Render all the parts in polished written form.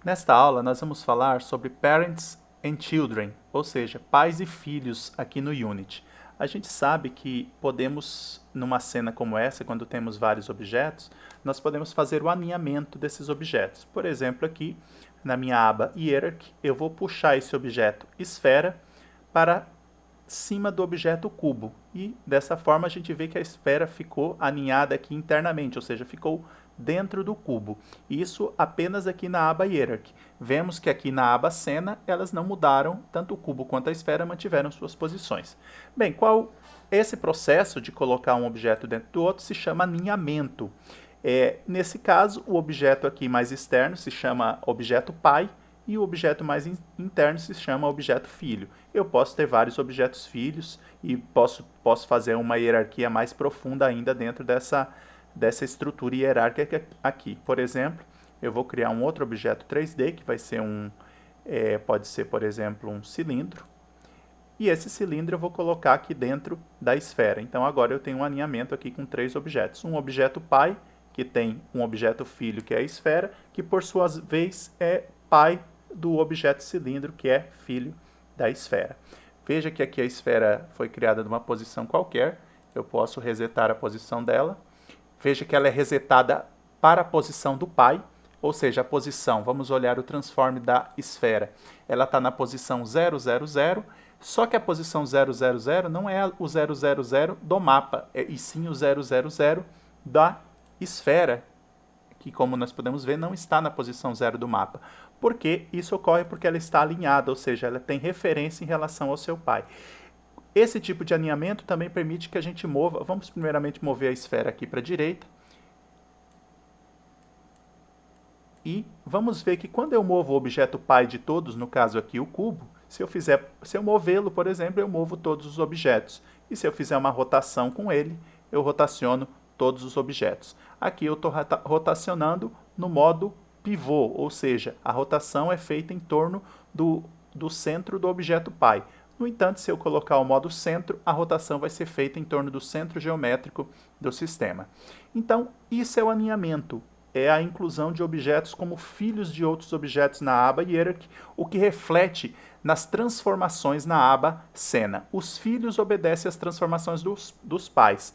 Nesta aula, nós vamos falar sobre Parents and Children, ou seja, pais e filhos aqui no Unity. A gente sabe que podemos, numa cena como essa, quando temos vários objetos, nós podemos fazer o alinhamento desses objetos. Por exemplo, aqui, na minha aba Hierarchy, eu vou puxar esse objeto esfera para cima do objeto cubo. E dessa forma a gente vê que a esfera ficou alinhada aqui internamente, ou seja, ficou dentro do cubo. Isso apenas aqui na aba Hierarchy. Vemos que aqui na aba Cena elas não mudaram, tanto o cubo quanto a esfera mantiveram suas posições. Bem, esse processo de colocar um objeto dentro do outro se chama alinhamento. Nesse caso, o objeto aqui mais externo se chama objeto pai, e o objeto mais interno se chama objeto filho. Eu posso ter vários objetos filhos e posso fazer uma hierarquia mais profunda ainda dentro dessa estrutura hierárquica aqui. Por exemplo, eu vou criar um outro objeto 3D, que vai ser pode ser, por exemplo, um cilindro. E esse cilindro eu vou colocar aqui dentro da esfera. Então agora eu tenho um alinhamento aqui com três objetos. Um objeto pai, que tem um objeto filho, que é a esfera, que por sua vez é pai do objeto cilindro, que é filho da esfera. Veja que aqui a esfera foi criada numa posição qualquer. Eu posso resetar a posição dela. Veja que ela é resetada para a posição do pai, ou seja, a posição, vamos olhar o transform da esfera. Ela está na posição 000, só que a posição 000 não é o 000 do mapa, e sim o 000 da esfera, que, como nós podemos ver, não está na posição 0 do mapa. Por quê? Isso ocorre porque ela está alinhada, ou seja, ela tem referência em relação ao seu pai. Esse tipo de alinhamento também permite que a gente mova, vamos primeiramente mover a esfera aqui para a direita. E vamos ver que quando eu movo o objeto pai de todos, no caso aqui o cubo, se eu movê-lo, por exemplo, eu movo todos os objetos. E se eu fizer uma rotação com ele, eu rotaciono todos os objetos. Aqui eu estou rotacionando no modo pivô, ou seja, a rotação é feita em torno do centro do objeto pai. No entanto, se eu colocar o modo centro, a rotação vai ser feita em torno do centro geométrico do sistema. Então, isso é o alinhamento. É a inclusão de objetos como filhos de outros objetos na aba Hierarchy, o que reflete nas transformações na aba Cena. Os filhos obedecem às transformações dos pais.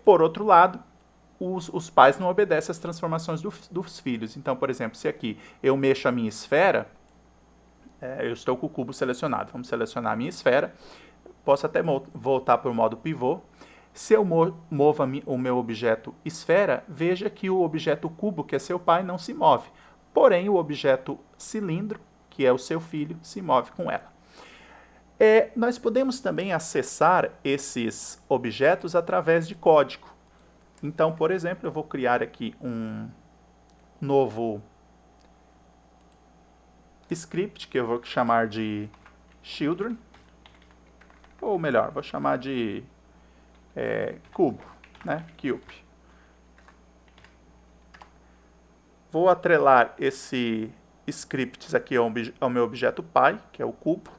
Por outro lado, os pais não obedecem às transformações dos filhos. Então, por exemplo, se aqui eu mexo a minha esfera, eu estou com o cubo selecionado. Vamos selecionar a minha esfera. Posso até voltar para o modo pivô. Se eu movo o meu objeto esfera, veja que o objeto cubo, que é seu pai, não se move. Porém, o objeto cilindro, que é o seu filho, se move com ela. Nós podemos também acessar esses objetos através de código. Então, por exemplo, eu vou criar aqui um novo script, que eu vou chamar de children, ou melhor, vou chamar de cubo, né? Cube. Vou atrelar esse script aqui ao meu objeto pai, que é o cubo.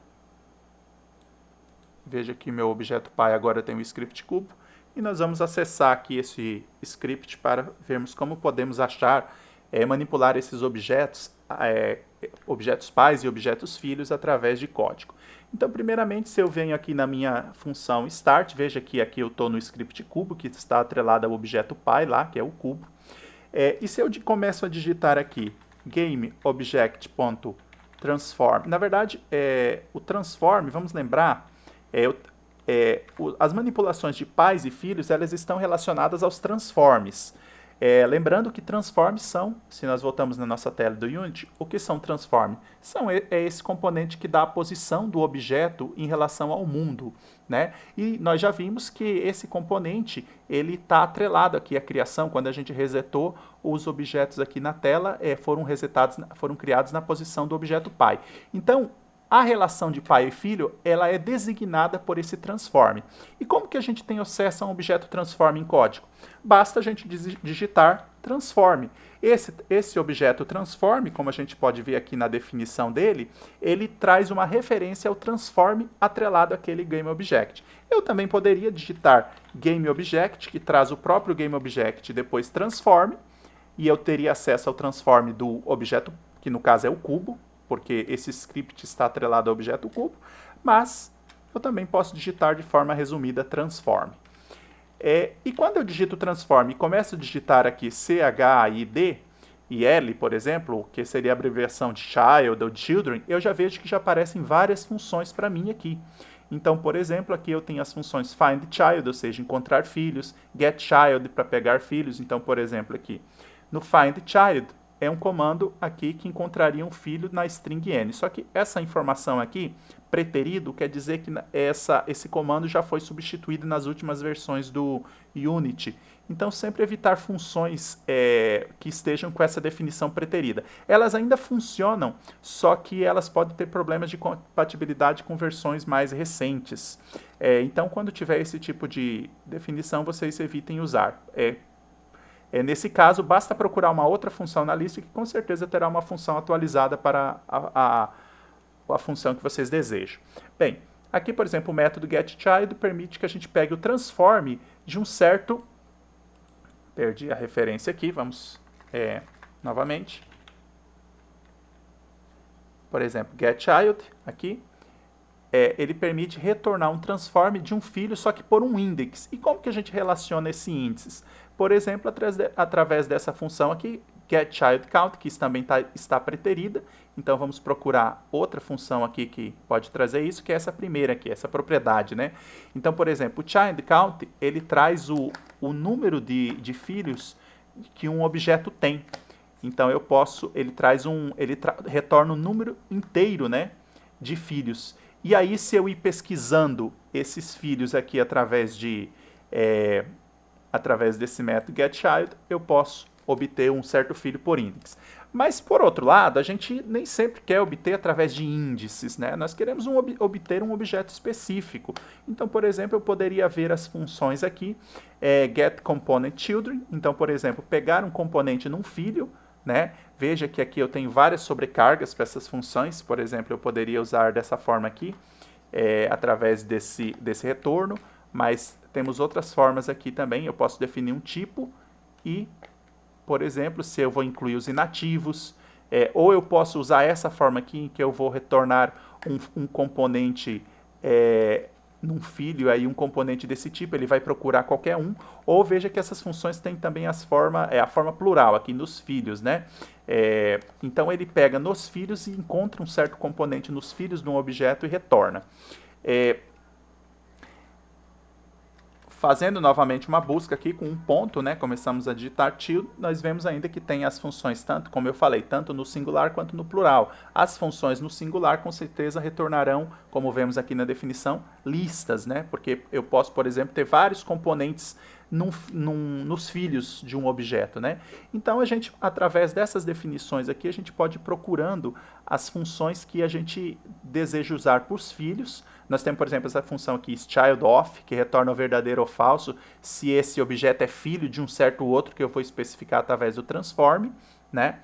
Veja que meu objeto pai agora tem o script cubo. E nós vamos acessar aqui esse script para vermos como podemos achar, manipular esses objetos, objetos pais e objetos filhos através de código. Então, primeiramente, se eu venho aqui na minha função start, veja que aqui eu estou no script cubo, que está atrelado ao objeto pai lá, que é o cubo. E se eu começo a digitar aqui GameObject.transform, na verdade, o transform, vamos lembrar, as manipulações de pais e filhos, elas estão relacionadas aos transforms. Lembrando que transforms são, se nós voltamos na nossa tela do Unity, o que são transforms? É esse componente que dá a posição do objeto em relação ao mundo, né? E nós já vimos que esse componente ele está atrelado aqui à criação. Quando a gente resetou, os objetos aqui na tela foram criados na posição do objeto pai. Então, a relação de pai e filho, ela é designada por esse transform. E como que a gente tem acesso a um objeto transform em código? Basta a gente digitar transform. Esse objeto transform, como a gente pode ver aqui na definição dele, ele traz uma referência ao transform atrelado àquele GameObject. Eu também poderia digitar GameObject, que traz o próprio GameObject e depois transform, e eu teria acesso ao transform do objeto que no caso é o cubo, porque esse script está atrelado ao objeto cubo, mas eu também posso digitar de forma resumida transform. E quando eu digito transform e começo a digitar aqui CHID e L, por exemplo, que seria a abreviação de child ou children, eu já vejo que já aparecem várias funções para mim aqui. Então, por exemplo, aqui eu tenho as funções find child, ou seja, encontrar filhos, get child para pegar filhos. Então, por exemplo, aqui no find child é um comando aqui que encontraria um filho na string n. Só que essa informação aqui, preterido, quer dizer que esse comando já foi substituído nas últimas versões do Unity. Então, sempre evitar funções que estejam com essa definição preterida. Elas ainda funcionam, só que elas podem ter problemas de compatibilidade com versões mais recentes. Então, quando tiver esse tipo de definição, vocês evitem usar. Nesse caso, basta procurar uma outra função na lista que com certeza terá uma função atualizada para a função que vocês desejam. Bem, aqui, por exemplo, o método getChild permite que a gente pegue o transform de um certo... Perdi a referência aqui, vamos novamente. Por exemplo, getChild, aqui, ele permite retornar um transform de um filho, só que por um index. E como que a gente relaciona esse índice? Por exemplo, através dessa função aqui, getChildCount, que também está preterida. Então, vamos procurar outra função aqui que pode trazer isso, que é essa primeira aqui, essa propriedade, né? Então, por exemplo, o childCount, ele traz o número de filhos que um objeto tem. Então, ele retorna um número inteiro, né, de filhos. E aí, se eu ir pesquisando esses filhos aqui através desse método getChild, eu posso obter um certo filho por index. Mas, por outro lado, a gente nem sempre quer obter através de índices, né? Nós queremos obter um objeto específico. Então, por exemplo, eu poderia ver as funções aqui, getComponentChildren. Então, por exemplo, pegar um componente num filho, né? Veja que aqui eu tenho várias sobrecargas para essas funções. Por exemplo, eu poderia usar dessa forma aqui, através desse retorno, mas temos outras formas aqui também. Eu posso definir um tipo e, por exemplo, se eu vou incluir os inativos, ou eu posso usar essa forma aqui em que eu vou retornar um componente num filho, aí um componente desse tipo, ele vai procurar qualquer um, ou veja que essas funções têm também a forma plural aqui nos filhos, né? Então ele pega nos filhos e encontra um certo componente nos filhos de um objeto e retorna. Fazendo novamente uma busca aqui com um ponto, né, começamos a digitar till, nós vemos ainda que tem as funções, tanto, como eu falei, tanto no singular quanto no plural. As funções no singular com certeza retornarão, como vemos aqui na definição, listas, né, porque eu posso, por exemplo, ter vários componentes nos filhos de um objeto, né? Então, a gente, através dessas definições aqui, a gente pode ir procurando as funções que a gente deseja usar para os filhos. Nós temos, por exemplo, essa função aqui, childof, que retorna o verdadeiro ou falso se esse objeto é filho de um certo outro, que eu vou especificar através do transform, né?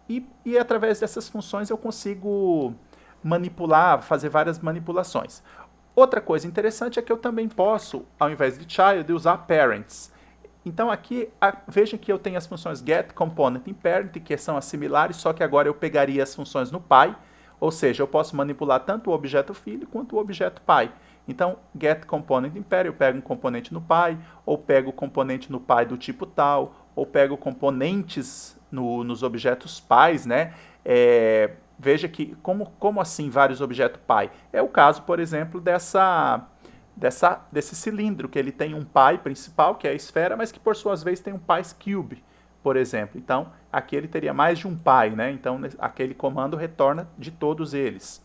E através dessas funções eu consigo manipular, fazer várias manipulações. Outra coisa interessante é que eu também posso, ao invés de child, usar parents. Então aqui, veja que eu tenho as funções getComponent e parent, que são as similares, só que agora eu pegaria as funções no pai, ou seja, eu posso manipular tanto o objeto filho quanto o objeto pai. Então, getComponent in parent, eu pego um componente no pai, ou pego o componente no pai do tipo tal, ou pego componentes nos objetos pais, né? Veja que, como assim vários objetos pai? É o caso, por exemplo, desse cilindro, que ele tem um pai principal, que é a esfera, mas que por sua vez tem um pai's cube, por exemplo. Então, aqui ele teria mais de um pai, né? Então, aquele comando retorna de todos eles.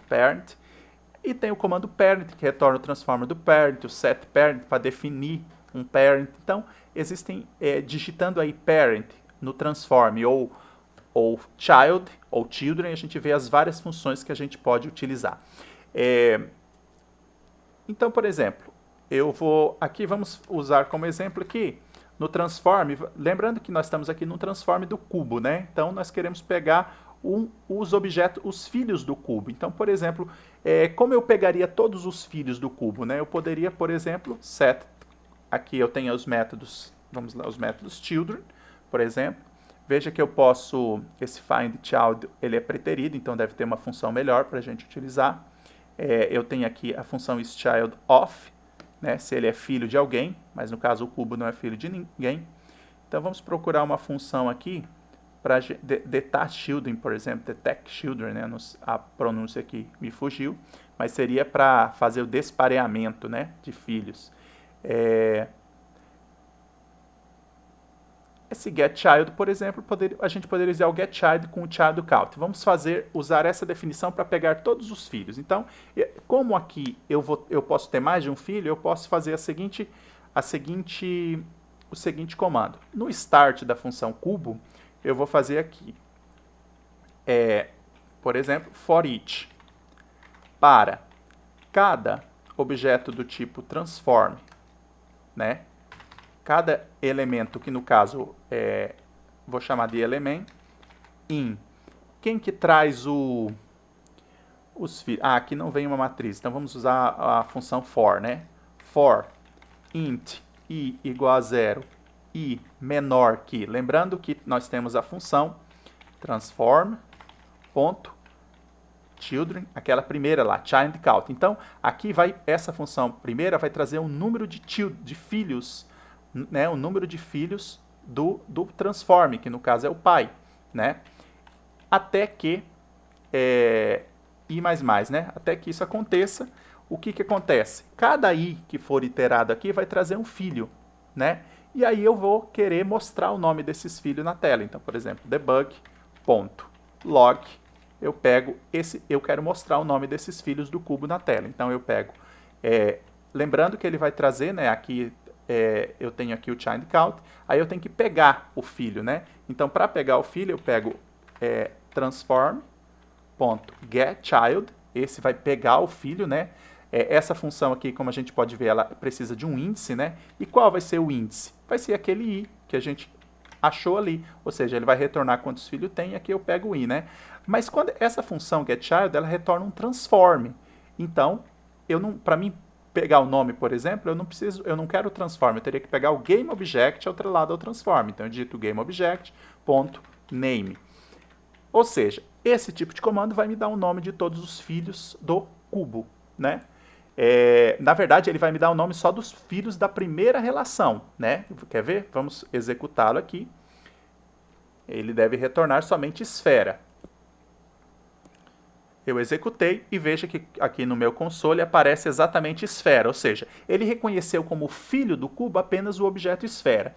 .parent. E tem o comando parent, que retorna o transformer do parent, o setParent, para definir um parent. Então, existem, digitando aí parent no transform ou child, ou children, a gente vê as várias funções que a gente pode utilizar. Então, por exemplo, aqui vamos usar como exemplo aqui, no transform, lembrando que nós estamos aqui no transform do cubo, né? Então, nós queremos pegar os objetos, os filhos do cubo. Então, por exemplo, como eu pegaria todos os filhos do cubo, né? Eu poderia, por exemplo, aqui eu tenho os métodos, vamos lá, os métodos children, por exemplo. Veja que eu posso, esse findChild, ele é preterido, então deve ter uma função melhor para a gente utilizar. Eu tenho aqui a função isChildOf, né, se ele é filho de alguém, mas no caso o cubo não é filho de ninguém. Então vamos procurar uma função aqui para detect children, por exemplo, detect children, né, a pronúncia aqui me fugiu, mas seria para fazer o despareamento, né, de filhos. Esse getChild, por exemplo, a gente poderia usar o getChild com o childCount. Vamos usar essa definição para pegar todos os filhos. Então, como aqui eu posso ter mais de um filho, eu posso fazer o seguinte comando. No start da função cubo, eu vou fazer aqui, por exemplo, for each, para cada objeto do tipo transform, né? Cada elemento, que no caso vou chamar de element, in. Quem que traz os filhos? Aqui não vem uma matriz, então vamos usar a função for, né? For int i igual a 0, i menor que. Lembrando que nós temos a função transform.children, aquela primeira lá, childCount. Então, aqui essa função primeira vai trazer um número de filhos, né, o número de filhos do transform, que no caso é o pai, né, até que i++, né, até que isso aconteça. O que acontece? Cada i que for iterado aqui vai trazer um filho, né, e aí eu vou querer mostrar o nome desses filhos na tela. Então, por exemplo, debug.log, eu quero mostrar o nome desses filhos do cubo na tela. Então eu pego, lembrando que ele vai trazer, né, aqui eu tenho aqui o childCount, aí eu tenho que pegar o filho, né? Então, para pegar o filho, eu pego transform.getChild, esse vai pegar o filho, né? Essa função aqui, como a gente pode ver, ela precisa de um índice, né? E qual vai ser o índice? Vai ser aquele i que a gente achou ali, ou seja, ele vai retornar quantos filhos tem, e aqui eu pego o i, né? Mas quando essa função getChild, ela retorna um transform. Então, para mim pegar o nome, por exemplo, eu não quero o transform, eu teria que pegar o GameObject atrelado ao transform. Então eu digito GameObject.name. Ou seja, esse tipo de comando vai me dar o nome de todos os filhos do cubo, né? Na verdade, ele vai me dar o nome só dos filhos da primeira relação, né? Quer ver? Vamos executá-lo aqui. Ele deve retornar somente esfera. Eu executei e veja que aqui no meu console aparece exatamente esfera, ou seja, ele reconheceu como filho do cubo apenas o objeto esfera.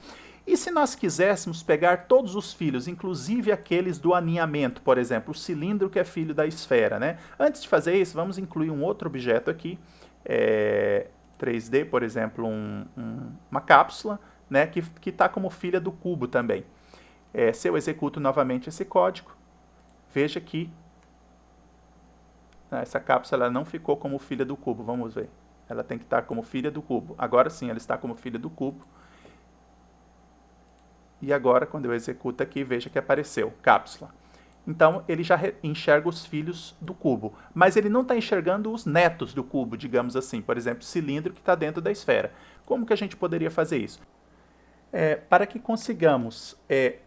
E se nós quiséssemos pegar todos os filhos, inclusive aqueles do aninhamento, por exemplo, o cilindro que é filho da esfera, né? Antes de fazer isso, vamos incluir um outro objeto aqui, 3D, por exemplo, uma cápsula, né, que está como filha do cubo também. Se eu executo novamente esse código, veja que essa cápsula não ficou como filha do cubo, vamos ver. Ela tem que estar como filha do cubo. Agora sim, ela está como filha do cubo. E agora, quando eu executo aqui, veja que apareceu, cápsula. Então, ele já enxerga os filhos do cubo. Mas ele não está enxergando os netos do cubo, digamos assim. Por exemplo, o cilindro que está dentro da esfera. Como que a gente poderia fazer isso? Para que consigamos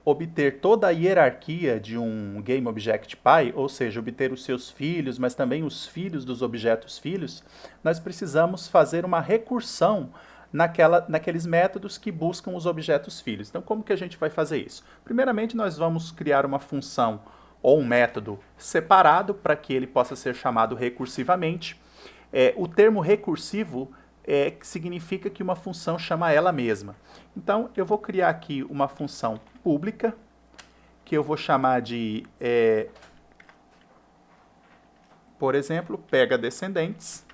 obter toda a hierarquia de um GameObject.py, ou seja, obter os seus filhos, mas também os filhos dos objetos filhos, nós precisamos fazer uma recursão naqueles métodos que buscam os objetos filhos. Então, como que a gente vai fazer isso? Primeiramente, nós vamos criar uma função ou um método separado para que ele possa ser chamado recursivamente. O termo recursivo significa que uma função chama ela mesma. Então, eu vou criar aqui uma função pública, que eu vou chamar de, por exemplo, pega descendentes.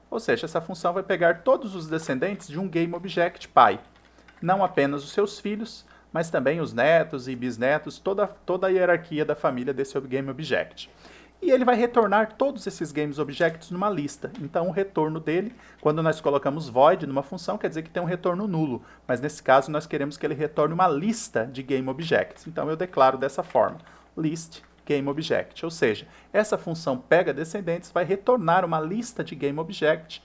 Ou seja, essa função vai pegar todos os descendentes de um GameObject.py. Não apenas os seus filhos, mas também os netos e bisnetos, toda a hierarquia da família desse GameObject. E ele vai retornar todos esses GameObjects numa lista. Então, o retorno dele, quando nós colocamos void numa função, quer dizer que tem um retorno nulo. Mas, nesse caso, nós queremos que ele retorne uma lista de GameObjects. Então, eu declaro dessa forma, list GameObject. Ou seja, essa função pega descendentes vai retornar uma lista de GameObjects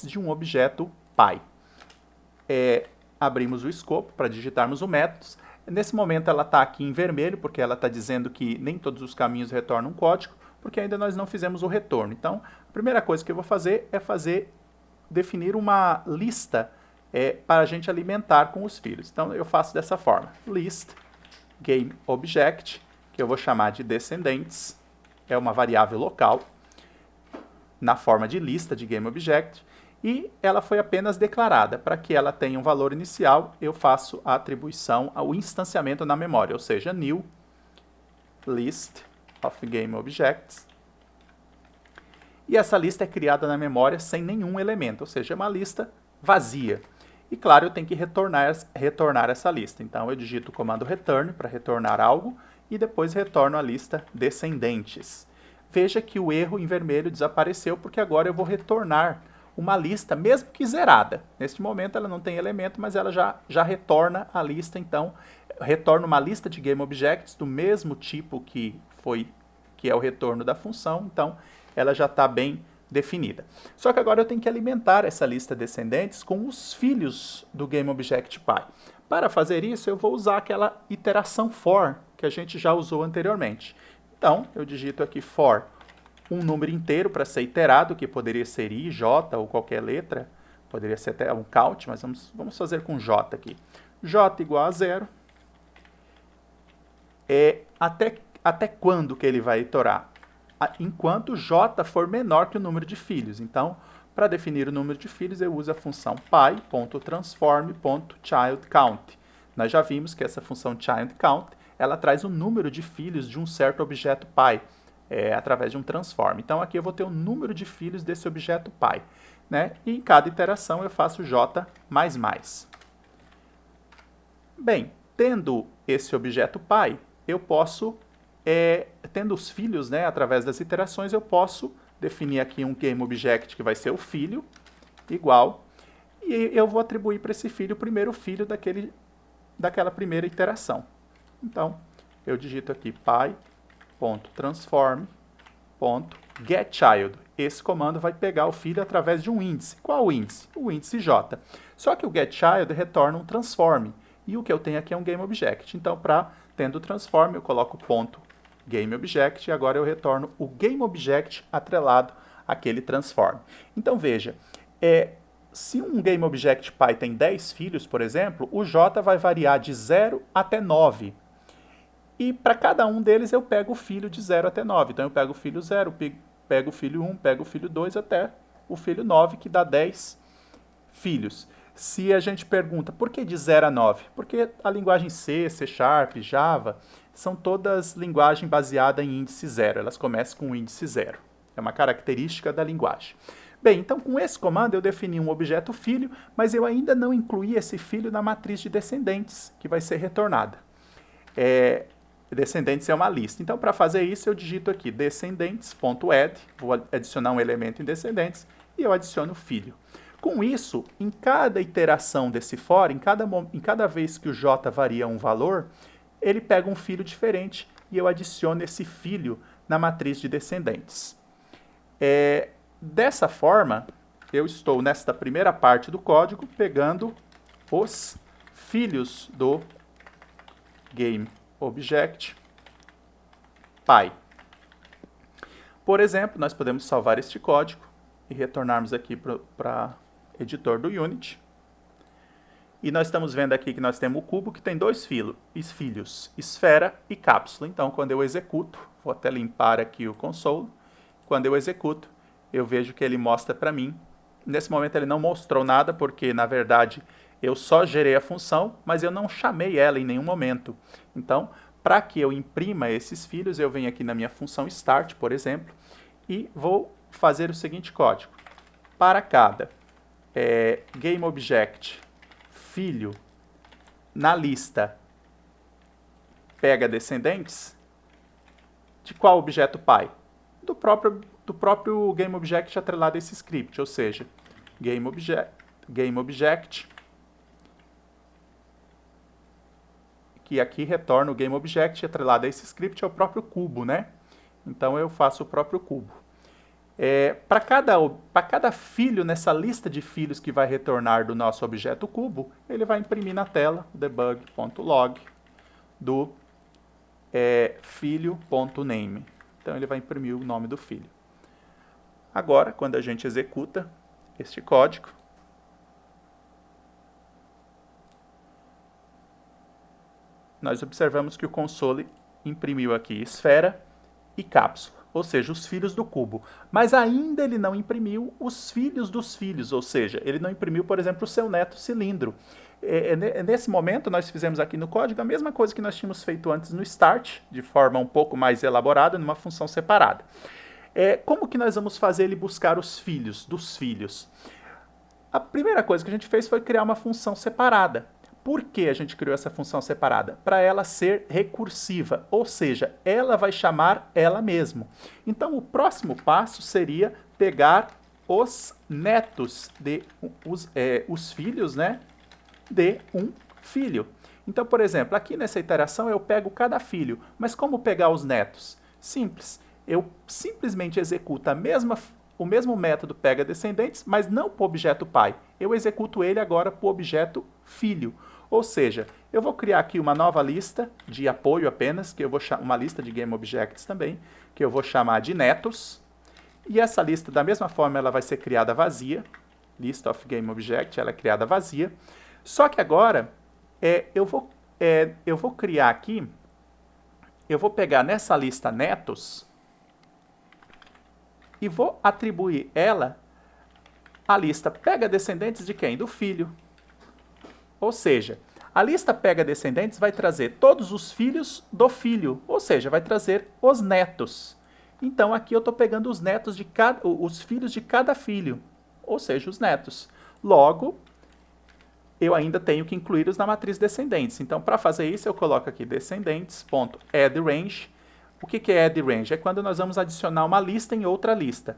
de um objeto pai. Abrimos o escopo para digitarmos o método. Nesse momento ela está aqui em vermelho, porque ela está dizendo que nem todos os caminhos retornam um código, porque ainda nós não fizemos o retorno. Então, a primeira coisa que eu vou fazer é definir uma lista para a gente alimentar com os filhos. Então, eu faço dessa forma. List GameObject, que eu vou chamar de descendentes, é uma variável local, na forma de lista de GameObject, e ela foi apenas declarada. Para que ela tenha um valor inicial, eu faço a atribuição ao instanciamento na memória, ou seja, new list of GameObjects. E essa lista é criada na memória sem nenhum elemento, ou seja, é uma lista vazia. E claro, eu tenho que retornar essa lista. Então eu digito o comando return para retornar algo e depois retorno a lista descendentes. Veja que o erro em vermelho desapareceu porque agora eu vou retornar uma lista, mesmo que zerada. Neste momento ela não tem elemento, mas ela já retorna a lista, então retorna uma lista de GameObjects do mesmo tipo que é o retorno da função, então ela já está bem definida. Só que agora eu tenho que alimentar essa lista descendentes com os filhos do GameObject.py. Para fazer isso, eu vou usar aquela iteração for que a gente já usou anteriormente. Então, eu digito aqui for um número inteiro para ser iterado, que poderia ser i, j ou qualquer letra, poderia ser até um count, mas vamos fazer com j aqui. J igual a 0. Até quando que ele vai iterar? Enquanto j for menor que o número de filhos. Então, para definir o número de filhos, eu uso a função py.transform.childCount. Nós já vimos que essa função childCount, ela traz o número de filhos de um certo objeto py, através de um transform. Então, aqui eu vou ter o número de filhos desse objeto py, né? E em cada iteração eu faço j++. Bem, tendo esse objeto py, eu posso, tendo os filhos, né, através das iterações, eu posso definir aqui um GameObject que vai ser o filho, igual, e eu vou atribuir para esse filho o primeiro filho daquela primeira iteração. Então, eu digito aqui py.transform.getChild. Esse comando vai pegar o filho através de um índice. Qual o índice? O índice j. Só que o getChild retorna um transform, e o que eu tenho aqui é um GameObject. Então, tendo o transform, eu coloco ponto GameObject, e agora eu retorno o GameObject atrelado àquele transform. Então, veja, se um GameObject.py tem 10 filhos, por exemplo, o j vai variar de 0 até 9. E para cada um deles eu pego o filho de 0 até 9. Então eu pego o filho 0, pego o filho 1, pego o filho 2 até o filho 9, que dá 10 filhos. Se a gente pergunta por que de 0 a 9? Porque a linguagem C, C Sharp, Java, são todas linguagem baseada em índice 0. Elas começam com o índice 0. É uma característica da linguagem. Bem, então com esse comando eu defini um objeto filho, mas eu ainda não incluí esse filho na matriz de descendentes, que vai ser retornada. Descendentes é uma lista. Então, para fazer isso, eu digito aqui descendentes.add, vou adicionar um elemento em descendentes, e eu adiciono filho. Com isso, em cada iteração desse for, em cada vez que o j varia um valor, ele pega um filho diferente e eu adiciono esse filho na matriz de descendentes. Dessa forma, eu estou nesta primeira parte do código pegando os filhos do GameObject.py. Por exemplo, nós podemos salvar este código e retornarmos aqui para o editor do Unity. E nós estamos vendo aqui que nós temos o cubo que tem dois filhos, esfera e cápsula. Então, quando eu executo, vou até limpar aqui o console, quando eu executo, eu vejo que ele mostra para mim. Nesse momento ele não mostrou nada, porque na verdade eu só gerei a função, mas eu não chamei ela em nenhum momento. Então, para que eu imprima esses filhos, eu venho aqui na minha função start, por exemplo, e vou fazer o seguinte código. Para cada GameObject filho na lista pega descendentes, de qual objeto pai? Do próprio GameObject atrelado a esse script, ou seja, GameObject, que aqui retorna o GameObject atrelado a esse script, é o próprio cubo, né? Então eu faço o próprio cubo. Para cada filho nessa lista de filhos que vai retornar do nosso objeto cubo, ele vai imprimir na tela debug.log do filho.name. Então ele vai imprimir o nome do filho. Agora, quando a gente executa este código, nós observamos que o console imprimiu aqui esfera e cápsula, ou seja, os filhos do cubo. Mas ainda ele não imprimiu os filhos dos filhos, ou seja, ele não imprimiu, por exemplo, o seu neto cilindro. Nesse momento, nós fizemos aqui no código a mesma coisa que nós tínhamos feito antes no start, de forma um pouco mais elaborada, numa função separada. Como que nós vamos fazer ele buscar os filhos dos filhos? A primeira coisa que a gente fez foi criar uma função separada. Por que a gente criou essa função separada? Para ela ser recursiva, ou seja, ela vai chamar ela mesma. Então, o próximo passo seria pegar os netos, os filhos, né, de um filho. Então, por exemplo, aqui nessa iteração eu pego cada filho, mas como pegar os netos? Simples. Eu simplesmente executo o mesmo método pega descendentes, mas não para o objeto pai. Eu executo ele agora para o objeto filho. Ou seja, eu vou criar aqui uma nova lista de apoio apenas, que eu vou uma lista de GameObjects também, que eu vou chamar de netos. E essa lista, da mesma forma, ela vai ser criada vazia. List of GameObject, ela é criada vazia. Só que agora, eu vou criar aqui, eu vou pegar nessa lista netos e vou atribuir ela à lista pega descendentes de quem? Do filho. Ou seja, a lista pega descendentes vai trazer todos os filhos do filho, ou seja, vai trazer os netos. Então aqui eu estou pegando os netos os filhos de cada filho, ou seja, os netos. Logo, eu ainda tenho que incluí-los na matriz descendentes. Então, para fazer isso, eu coloco aqui descendentes.addRange. O que é addRange? É quando nós vamos adicionar uma lista em outra lista.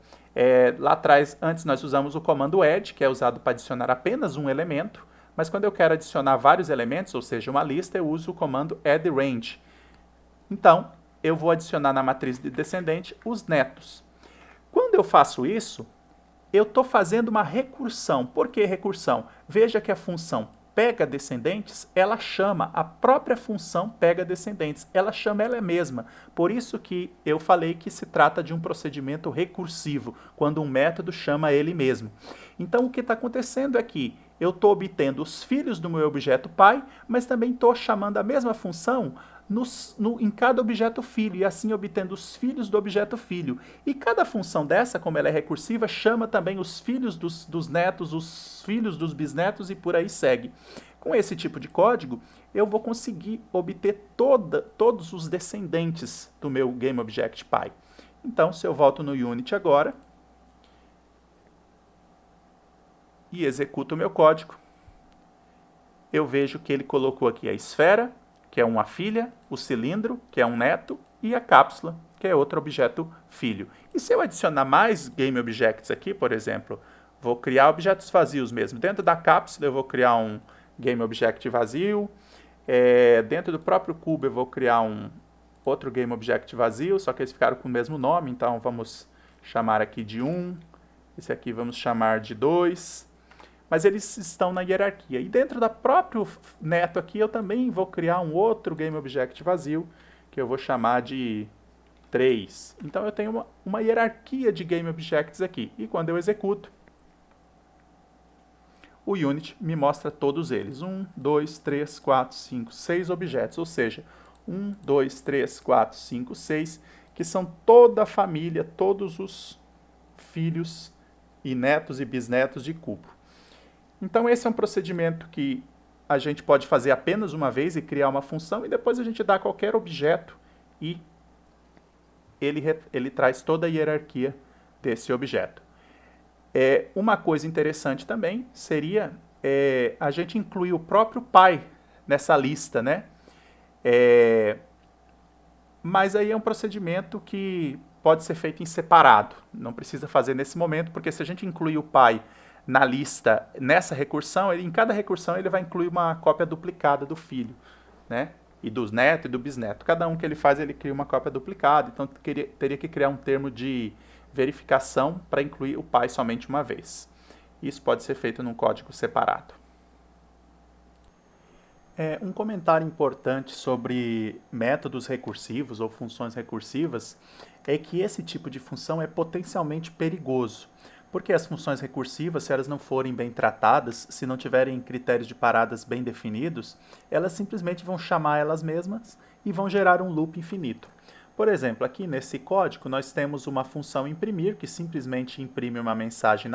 Lá atrás, antes nós usamos o comando add, que é usado para adicionar apenas um elemento, mas quando eu quero adicionar vários elementos, ou seja, uma lista, eu uso o comando addRange. Então, eu vou adicionar na matriz de descendente os netos. Quando eu faço isso, eu estou fazendo uma recursão. Por que recursão? Veja que a função pega descendentes, ela chama a própria função pega descendentes, ela chama ela mesma. Por isso que eu falei que se trata de um procedimento recursivo, quando um método chama ele mesmo. Então o que está acontecendo é que eu estou obtendo os filhos do meu objeto pai, mas também estou chamando a mesma função em cada objeto filho, e assim obtendo os filhos do objeto filho. E cada função dessa, como ela é recursiva, chama também os filhos dos netos, os filhos dos bisnetos e por aí segue. Com esse tipo de código, eu vou conseguir obter todos os descendentes do meu GameObject.py. Então, se eu volto no Unity agora e executo o meu código, eu vejo que ele colocou aqui a esfera, que é uma filha, o cilindro, que é um neto, e a cápsula, que é outro objeto filho. E se eu adicionar mais GameObjects aqui, por exemplo, vou criar objetos vazios mesmo. Dentro da cápsula eu vou criar um GameObject vazio. Dentro do próprio cubo eu vou criar outro GameObject vazio, só que eles ficaram com o mesmo nome, então vamos chamar aqui de 1. Esse aqui vamos chamar de 2. Mas eles estão na hierarquia. E dentro da próprio neto aqui, eu também vou criar um outro GameObject vazio, que eu vou chamar de 3. Então eu tenho uma hierarquia de GameObjects aqui. E quando eu executo, o Unity me mostra todos eles. 1, 2, 3, 4, 5, 6 objetos. Ou seja, 1, 2, 3, 4, 5, 6, que são toda a família, todos os filhos e netos e bisnetos de cubo. Então esse é um procedimento que a gente pode fazer apenas uma vez e criar uma função, e depois a gente dá qualquer objeto e ele traz toda a hierarquia desse objeto. Uma coisa interessante também seria a gente incluir o próprio pai nessa lista, né? Mas aí é um procedimento que pode ser feito em separado, não precisa fazer nesse momento, porque se a gente incluir o pai na lista, nessa recursão, em cada recursão ele vai incluir uma cópia duplicada do filho, né? E dos netos e do bisneto. Cada um que ele faz, ele cria uma cópia duplicada, então teria que criar um termo de verificação para incluir o pai somente uma vez. Isso pode ser feito num código separado. Um comentário importante sobre métodos recursivos ou funções recursivas é que esse tipo de função é potencialmente perigoso, porque as funções recursivas, se elas não forem bem tratadas, se não tiverem critérios de paradas bem definidos, elas simplesmente vão chamar elas mesmas e vão gerar um loop infinito. Por exemplo, aqui nesse código nós temos uma função imprimir, que simplesmente imprime uma mensagem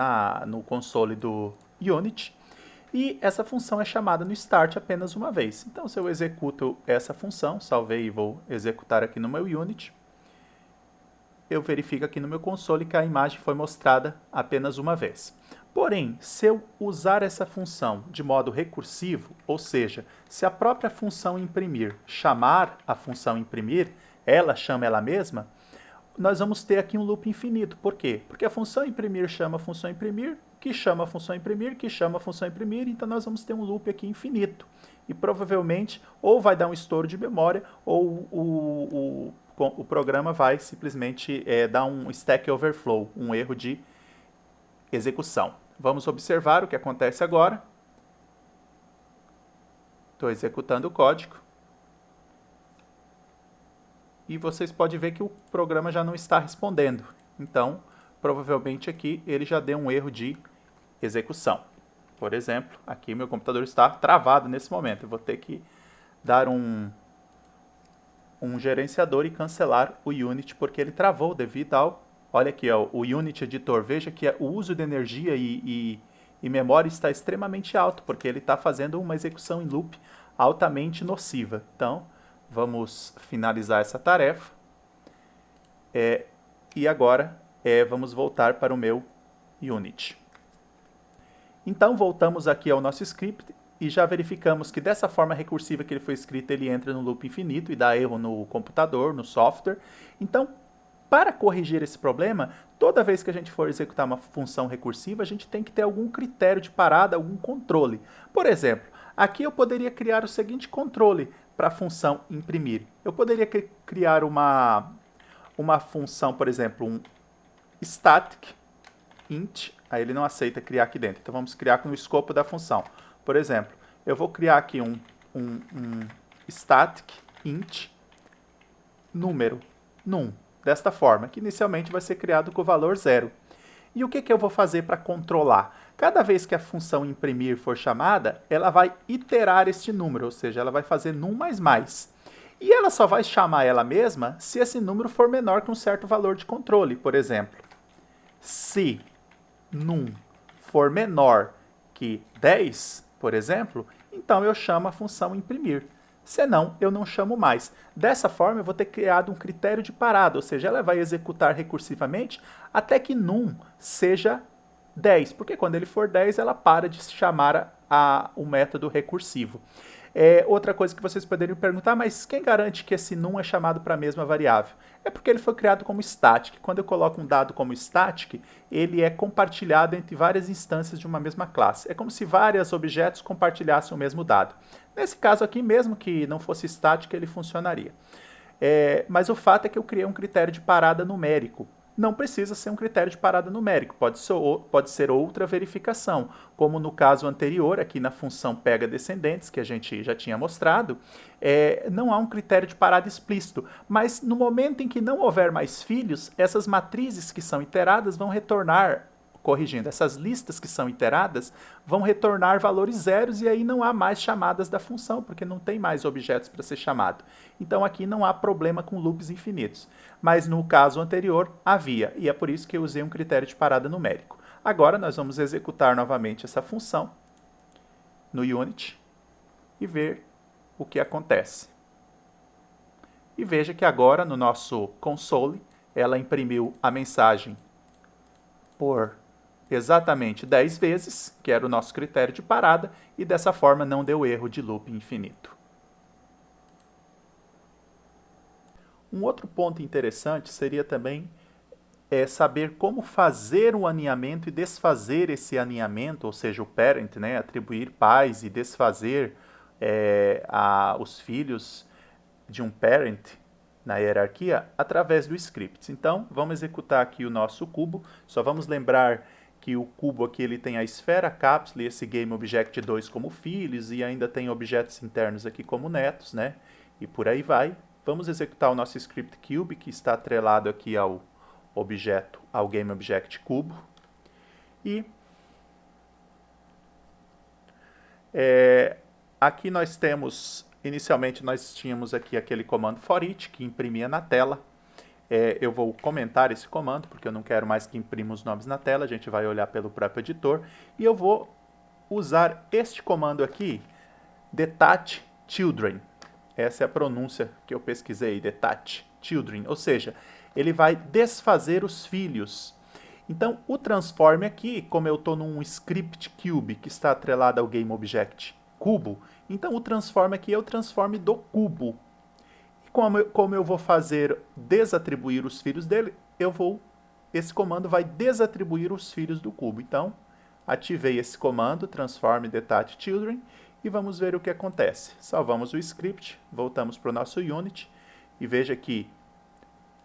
no console do Unity, e essa função é chamada no start apenas uma vez. Então, se eu executo essa função, salvei e vou executar aqui no meu Unity, eu verifico aqui no meu console que a imagem foi mostrada apenas uma vez. Porém, se eu usar essa função de modo recursivo, ou seja, se a própria função imprimir chamar a função imprimir, ela chama ela mesma, nós vamos ter aqui um loop infinito. Por quê? Porque a função imprimir chama a função imprimir, que chama a função imprimir, que chama a função imprimir, então nós vamos ter um loop aqui infinito. E provavelmente ou vai dar um estouro de memória ou o programa vai simplesmente dar um stack overflow, um erro de execução. Vamos observar o que acontece agora. Estou executando o código. E vocês podem ver que o programa já não está respondendo. Então, provavelmente aqui ele já deu um erro de execução. Por exemplo, aqui meu computador está travado nesse momento. Eu vou ter que dar um gerenciador e cancelar o Unity porque ele travou devido ao... Olha aqui, ó, o Unity Editor. Veja que o uso de energia e memória está extremamente alto, porque ele está fazendo uma execução em loop altamente nociva. Então, vamos finalizar essa tarefa. E agora vamos voltar para o meu Unity. Então voltamos aqui ao nosso script e já verificamos que dessa forma recursiva que ele foi escrito, ele entra no loop infinito e dá erro no computador, no software. Então, para corrigir esse problema, toda vez que a gente for executar uma função recursiva, a gente tem que ter algum critério de parada, algum controle. Por exemplo, aqui eu poderia criar o seguinte controle para a função imprimir. Eu poderia criar uma função, por exemplo, um static int, aí ele não aceita criar aqui dentro. Então vamos criar no escopo da função. Por exemplo, eu vou criar aqui um static int número num, desta forma, que inicialmente vai ser criado com o valor 0. E o que eu vou fazer para controlar? Cada vez que a função imprimir for chamada, ela vai iterar este número, ou seja, ela vai fazer num mais mais. E ela só vai chamar ela mesma se esse número for menor que um certo valor de controle. Por exemplo, se num for menor que 10, por exemplo, então eu chamo a função imprimir. Senão, eu não chamo mais. Dessa forma, eu vou ter criado um critério de parada, ou seja, ela vai executar recursivamente até que num seja 10, porque quando ele for 10, ela para de chamar o método recursivo. Outra coisa que vocês poderiam perguntar, mas quem garante que esse num é chamado para a mesma variável? É porque ele foi criado como static. Quando eu coloco um dado como static, ele é compartilhado entre várias instâncias de uma mesma classe. É como se vários objetos compartilhassem o mesmo dado. Nesse caso aqui, mesmo que não fosse static, ele funcionaria. Mas o fato é que eu criei um critério de parada numérico. Não precisa ser um critério de parada numérico, pode ser outra verificação, como no caso anterior, aqui na função pega descendentes, que a gente já tinha mostrado, não há um critério de parada explícito, mas no momento em que não houver mais filhos, essas matrizes que são iteradas vão retornar, corrigindo, essas listas que são iteradas vão retornar valores zeros e aí não há mais chamadas da função, porque não tem mais objetos para ser chamado. Então aqui não há problema com loops infinitos. Mas no caso anterior havia, e é por isso que eu usei um critério de parada numérico. Agora nós vamos executar novamente essa função no Unity e ver o que acontece. E veja que agora no nosso console ela imprimiu a mensagem por exatamente 10 vezes, que era o nosso critério de parada, e dessa forma não deu erro de loop infinito. Um outro ponto interessante seria também saber como fazer o aninhamento e desfazer esse aninhamento, ou seja, o parent, né, atribuir pais e desfazer os filhos de um parent na hierarquia através do script. Então, vamos executar aqui o nosso cubo. Só vamos lembrar que o cubo aqui ele tem a esfera, a cápsula e esse GameObject2 como filhos e ainda tem objetos internos aqui como netos, né? E por aí vai. Vamos executar o nosso script cube, que está atrelado aqui ao objeto, ao GameObject cubo. E aqui nós temos, inicialmente nós tínhamos aqui aquele comando foreach que imprimia na tela. Eu vou comentar esse comando, porque eu não quero mais que imprima os nomes na tela, a gente vai olhar pelo próprio editor. E eu vou usar este comando aqui, detach children. Essa é a pronúncia que eu pesquisei, detach children, ou seja, ele vai desfazer os filhos. Então, o transform aqui, como eu estou num script cube que está atrelado ao GameObject cubo, então o transform aqui é o transform do cubo. Como eu vou fazer desatribuir os filhos dele, esse comando vai desatribuir os filhos do cubo. Então, ativei esse comando, transform detach children, e vamos ver o que acontece. Salvamos o script, voltamos para o nosso Unity, e veja que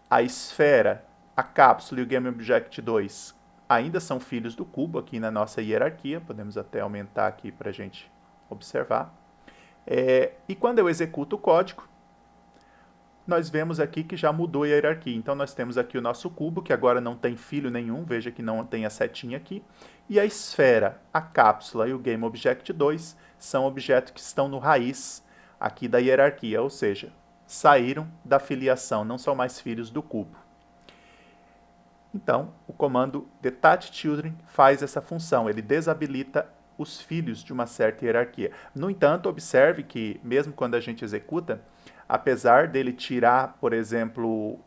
a esfera, a cápsula e o GameObject2 ainda são filhos do cubo aqui na nossa hierarquia. Podemos até aumentar aqui para a gente observar. E quando eu executo o código, nós vemos aqui que já mudou a hierarquia. Então, nós temos aqui o nosso cubo, que agora não tem filho nenhum, veja que não tem a setinha aqui. E a esfera, a cápsula e o GameObject2 são objetos que estão no raiz aqui da hierarquia, ou seja, saíram da filiação, não são mais filhos do cubo. Então, o comando detach children faz essa função, ele desabilita os filhos de uma certa hierarquia. No entanto, observe que, mesmo quando a gente executa, apesar dele tirar, por exemplo,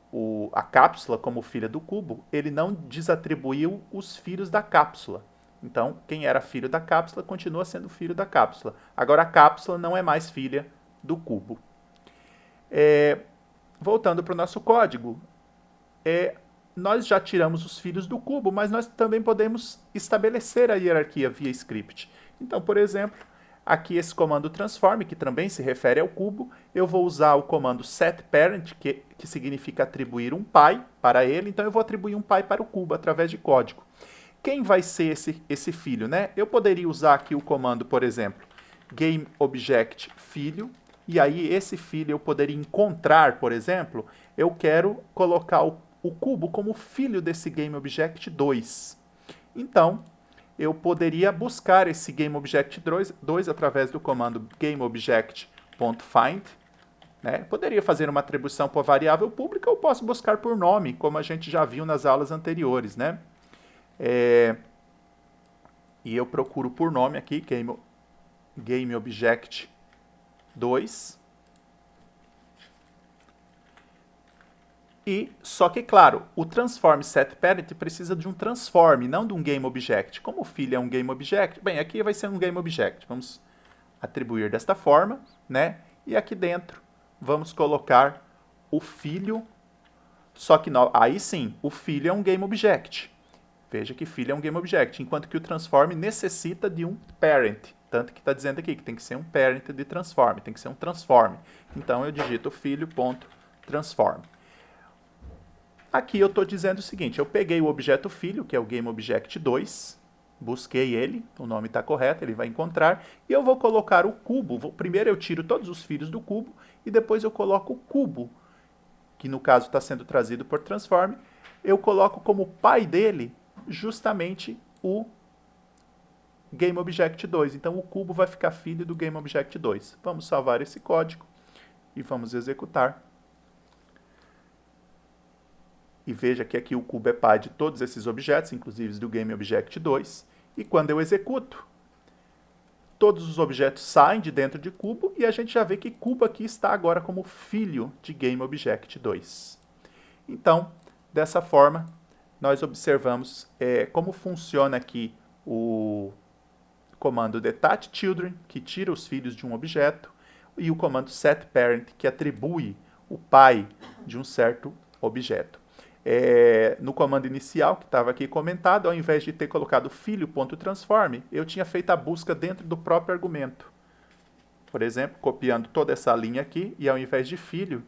a cápsula como filha do cubo, ele não desatribuiu os filhos da cápsula. Então, quem era filho da cápsula continua sendo filho da cápsula. Agora, a cápsula não é mais filha do cubo. Voltando para o nosso código, nós já tiramos os filhos do cubo, mas nós também podemos estabelecer a hierarquia via script. Então, por exemplo, aqui esse comando transform, que também se refere ao cubo, eu vou usar o comando setParent, que significa atribuir um pai para ele, então eu vou atribuir um pai para o cubo através de código. Quem vai ser esse filho, né? Eu poderia usar aqui o comando, por exemplo, GameObject filho, e aí esse filho eu poderia encontrar, por exemplo, eu quero colocar o cubo como filho desse GameObject2. Então, eu poderia buscar esse GameObject2 através do comando GameObject.find. Né? Poderia fazer uma atribuição por variável pública ou posso buscar por nome, como a gente já viu nas aulas anteriores. Né? E eu procuro por nome aqui, GameObject2. Só que, claro, o transform setParent precisa de um transform, não de um GameObject. Como o filho é um GameObject, bem, aqui vai ser um GameObject. Vamos atribuir desta forma, né? E aqui dentro vamos colocar o filho, só que aí sim, o filho é um GameObject. Veja que filho é um GameObject, enquanto que o transform necessita de um parent. Tanto que está dizendo aqui que tem que ser um parent de transform, tem que ser um transform. Então eu digito filho.transform. Aqui eu estou dizendo o seguinte, eu peguei o objeto filho, que é o GameObject2, busquei ele, o nome está correto, ele vai encontrar, e eu vou colocar o cubo. Primeiro eu tiro todos os filhos do cubo, e depois eu coloco o cubo, que no caso está sendo trazido por transform, eu coloco como pai dele justamente o GameObject2. Então o cubo vai ficar filho do GameObject2. Vamos salvar esse código e vamos executar. E veja que aqui o cubo é pai de todos esses objetos, inclusive do GameObject2. E quando eu executo, todos os objetos saem de dentro de cubo e a gente já vê que cubo aqui está agora como filho de GameObject2. Então, dessa forma, nós observamos como funciona aqui o comando detach children, que tira os filhos de um objeto, e o comando setParent, que atribui o pai de um certo objeto. No comando inicial, que estava aqui comentado, ao invés de ter colocado filho.transform, eu tinha feito a busca dentro do próprio argumento. Por exemplo, copiando toda essa linha aqui, e ao invés de filho,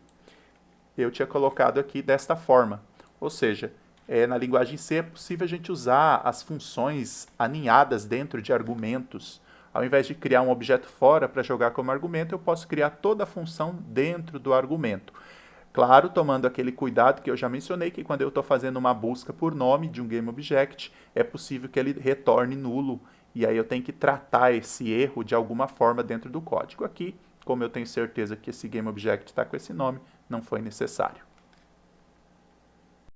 eu tinha colocado aqui desta forma. Ou seja, na linguagem C é possível a gente usar as funções aninhadas dentro de argumentos. Ao invés de criar um objeto fora para jogar como argumento, eu posso criar toda a função dentro do argumento. Claro, tomando aquele cuidado que eu já mencionei, que quando eu estou fazendo uma busca por nome de um GameObject, é possível que ele retorne nulo, e aí eu tenho que tratar esse erro de alguma forma dentro do código. Aqui, como eu tenho certeza que esse GameObject está com esse nome, não foi necessário.